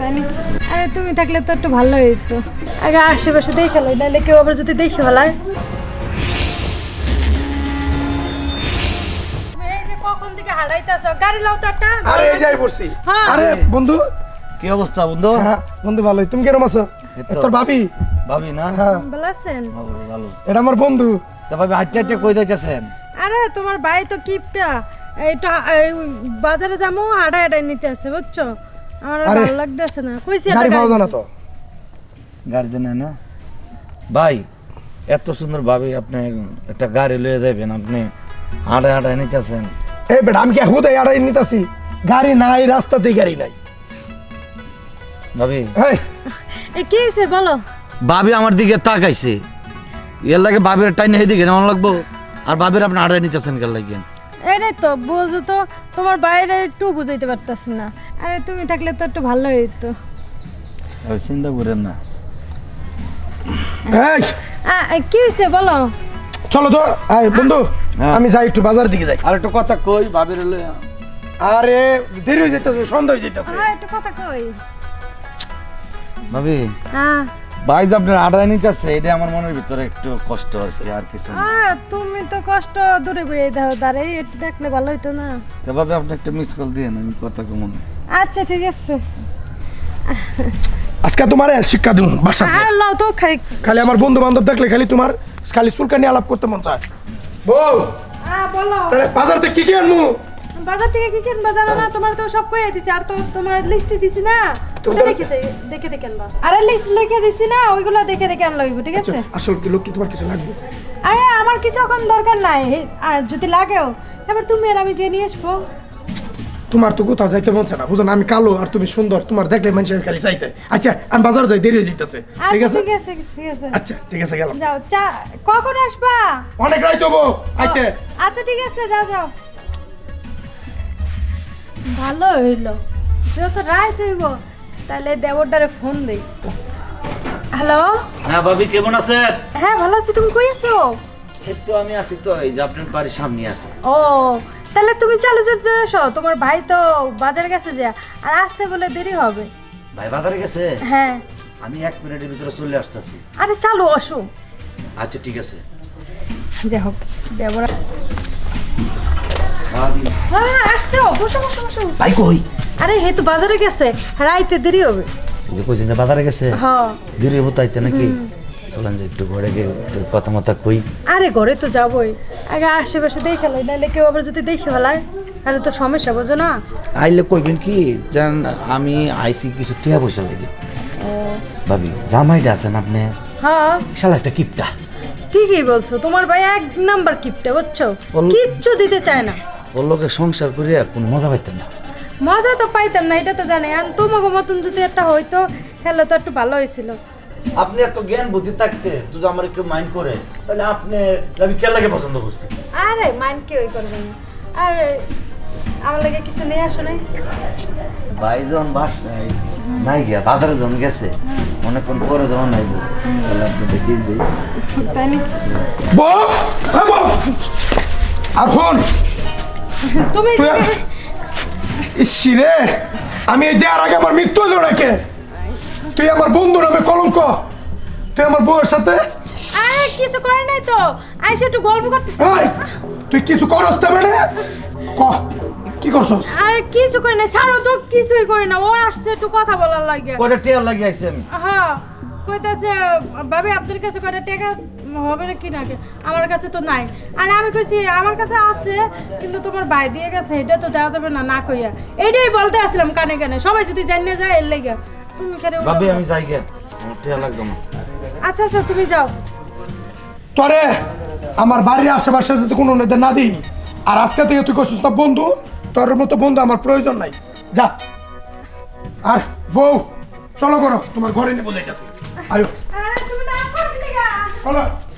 তাই না? আরে তুমি থাকলে তো একটু ভালো হইতো। আগে আশেপাশে দেখে লো, নাহলে কেউ আবার যদি দেখে ফেলায়। কখন থেকে হারাইতেছ? গাড়ি লাও তো একটা। আরে এই যাই পড়ছি। আরে বন্ধু, কি অবস্থা বন্ধু? হ্যাঁ বন্ধু ভালোই। তুমি কেমন আছো? তোর ভাবি? ভাবি না? হ্যাঁ ভালো আছেন? ভালো। এটা আমার বন্ধু। তা ভাবি হাঁটতে হাঁটতে কই যাইতেছেন? আরে তোমার ভাই তো কিপটা, এইটা বাজারে যাবো আড়াই নিতে আছে, বুঝছো? আমার ভালো লাগতেছে না। কইছি গাড়ি পাওয়া যায় না তো। গাড়ি দেন না ভাই, এত সুন্দর ভাবি আপনি একটা গাড়ি লয়ে যাবেন, আপনি হাঁটায় নিতেছেন। এই বেটা আমি কি হুদাই আড়াই নিতাছি? গাড়ি নাই, রাস্তাতেই গাড়ি নাই। ভাবি এই কি হইছে বলো? ভাবি আমার দিকে তাকাইছে, এর লাগে ভাবির টাইনে এদিকে নেওয়া লাগবো, আর ভাবির আপনি হাঁটায় নিতেছেন কেন লাগেন? এটাই তো বুঝো তো, তোমার বাইরে একটু বুঝাইতে পারতাছি না। আরে তুমি থাকলে তো একটু ভালো হইতো। চিন্তা করেন না। কি হয়েছে বলো? চলো তো বন্ধু, আমি যাই একটু বাজার দিকে যাই। আর একটু কথা কই ভাবির লয়ে। আরে দেরি হয়ে যেতেছে, সন্ধ্যা হয়ে যেতেছে। হ্যাঁ একটু কথা কই। ভাবি হ্যাঁ ভাই যে আপনার হাঁটায় নিতেছে, এটা আমার মনের ভিতরে একটু কষ্ট আছে, আর কিছু না। তুমি তো কষ্ট দূরে বইয়ে দাও, দাঁড়াই একটু দেখলে ভালো হইতো না? তা ভাবি আপনি একটা মিস কল দিয়ে আমি কথা কমন। আচ্ছা ঠিক আছে। আজকে তোমার শিক্ষা দিব বাসা। আর লাও তো খালি আমার বন্ধু বান্ধব দেখলে খালি তোমার খালি চুলকানি আলাপ করতে মন চায়। বউ বলো, তাহলে বাজার থেকে কি কি আনবো? বাজার থেকে কি কিনবা জানো না? তোমার তো সব কইয়া দিছি, আর তো তোমার লিস্টে দিছি না, ওটা দেখে আনবা। আরে লিস্ট লিখে দিছি না, ওইগুলো দেখে আনলো হইব, ঠিক আছে? আসল কি লোক কি তোমার কিছু লাগবে? আরে আমার কিছু এখন দরকার নাই, আর যদি লাগেও এবার তুমি আর আমি যে নিয়ে আসবো। তোমার তো কোথাও যাইতে মন চায় না, বুঝো না? আমি কালো আর তুমি সুন্দর, তোমার দেখলে মানুষের খালি চাইতে। আচ্ছা আমি বাজার যাই, দেরি হয়ে যাইতেছে। ঠিক আছে ঠিক আছে। আচ্ছা ঠিক আছে, গেলাম। যাও, কখন আসবা? অনেক রাইত হবো আইতে। আচ্ছা ঠিক আছে, যাও। ভালো হইলো, যত রাত হইব তাহলে দেবরটারে ফোন দেই। হ্যালো। হ্যাঁ ভাবি কেমন আছেন? হ্যাঁ ভালো আছি, তুমি কই আছো? এই তো আমি আছি তো, এই যে আপনার বাড়ির সামনে আছি। ও তাহলে তুমি চলে এসো, তোমার ভাই তো বাজারে গেছে যে, আর আসতে বলে দেরি হবে। ভাই বাজারে গেছে? হ্যাঁ আমি 1 মিনিটের ভিতরে চলে আসতেছি। আরে চালু আসো। আচ্ছা ঠিক আছে। যাই হোক দেবরা ভাবি আসছো, বসো। ভাই কই? আরে হে তো বাজারে গেছে, রাইতে দেরি হবে। এই যে কইছেন যে বাজারে গেছে, হ্যাঁ দেরি হতো আইতে নাকি? চলেন যে একটু ঘরে গিয়ে একটু কথা মতা কই। আরে ঘরে তো যাবোই, আগে আশেপাশে দেখে লাই, নাহলে কেউ আবার যদি দেখে ফেলায় তাহলে তো সমস্যা, বোঝো না? আইলে কইবেন কি জান, আমি আইসি কিছু টিয়া পয়সা লাগে। ভাবি জামাইটা আছেন আপনি, হ্যাঁ শালা একটা কিপটা। ঠিকই বলছো, তোমার ভাই এক নাম্বার কিপটে, বুঝছো? কিচ্ছু দিতে চায় না। ওর লোকে সংসার করে কোনো মজা পাইতেন না। মজা তো পাইতাম না, এটা তো জানি। আর তোমাকে মতন যদি একটা হইতো তাহলে তো একটু ভালো হয়েছিল। আপনি এত জ্ঞান বুদ্ধি থাকতে যদি আমার একটু মাইন্ড করে, তাহলে আপনি আমি কে লাগে পছন্দ করছি। আরে মাইন্ড কেউই করবে না। আর আমার লাগে কিছু নিয়ে আসো নাই? ভাই যখন বাসায় নাই গিয়া বাজারে যখন গেছে, অনেকক্ষণ পরে যখন আইব, তাহলে আপনি দেখিয়ে দিই। তাই নাকি? বউ আর ফোন তুমি ইসি রে, আমি এই দেওয়ার আগে আমার মৃত্যু হলো নাকি? তুই আমার বন্ধু নামে কলঙ্ক, তুই আমার বউয়ের সাথে। আরে কিছু করে নাই তো, আইসা একটু গল্প করতেছি। তুই কিছু করস তবে না? কি করছস? আরে কিছু করে নাই, ছাড়ো তো, কিছুই করে না। ও আসছে একটু কথা বলার লাগে। কয়টা টিয়ার লাগিয়ে আইছি আমি। হ্যাঁ কইতাছে ভাবি আপনার কাছে কয়টা টাকা হবে না কি না, আমার কাছে তো নাই। আর আমি কইছি আমার কাছে আছে, কিন্তু তোমার ভাই দিয়ে গেছে, এটা তো দেওয়া যাবে না, না কইয়া। এইটাই বলতে আসলাম কানে কানে, সবাই যদি জানিয়ে যায় এর লেগে। তুমি কেন? ভাবি আমি যাই গিয়া, আমার টিয়া লাগবে না। আচ্ছা তুমি যাও। তোরে আমার বাড়ির আশেপাশে যদি কোনো নেতা না দিই, আর আজকে থেকে তুই করছিস না বন্ধু, তোর মতো বন্ধু আমার প্রয়োজন নাই, যা। আর বউ চলো করো, তোমার ঘরে নিয়ে বলে যাচ্ছি। আয়ো আরে তুমি না করবি না। চলো।